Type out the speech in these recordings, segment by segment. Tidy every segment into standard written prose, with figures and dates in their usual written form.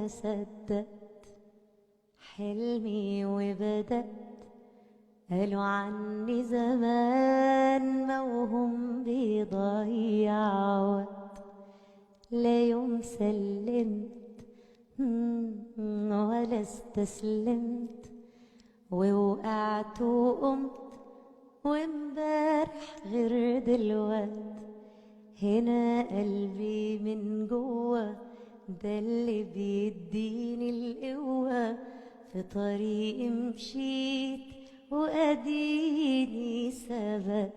أنا صدقت حلمي وبدأت. قالوا عني زمان موهوم بيضيع وقت، لا يوم سلمت ولا استسلمت، ووقعت وقمت وامبارح غير دلوقت. هنا قلبي من جوه ده اللي بيديني القوة، في طريق مشيت وأديني ثبت.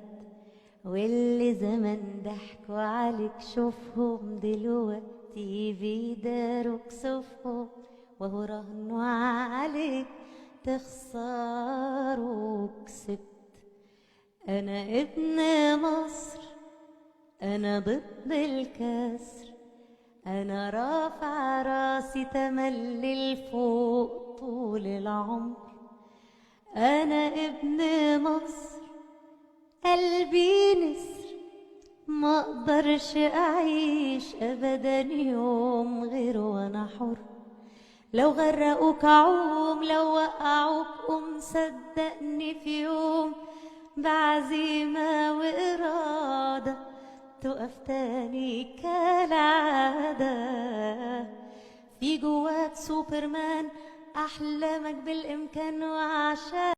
واللي زمان ضحكوا عليك شوفهم دلوقتي بيداروا كسوفهم، وهو رهنوا عليك تخسر وكسبت. أنا ابن مصر، أنا ضد الكسر، أنا رافع راسي تملي لفوق طول العمر. أنا ابن مصر قلبي نسر، ما اقدرش أعيش أبدا يوم غير وأنا حر. لو غرقوك أعوم، لو وقعوك قوم، صدقني في يوم بعزيمة وإرادة تقف تاني كالعادة. في جواك سوبرمان، أحلامك بالإمكان، وعشان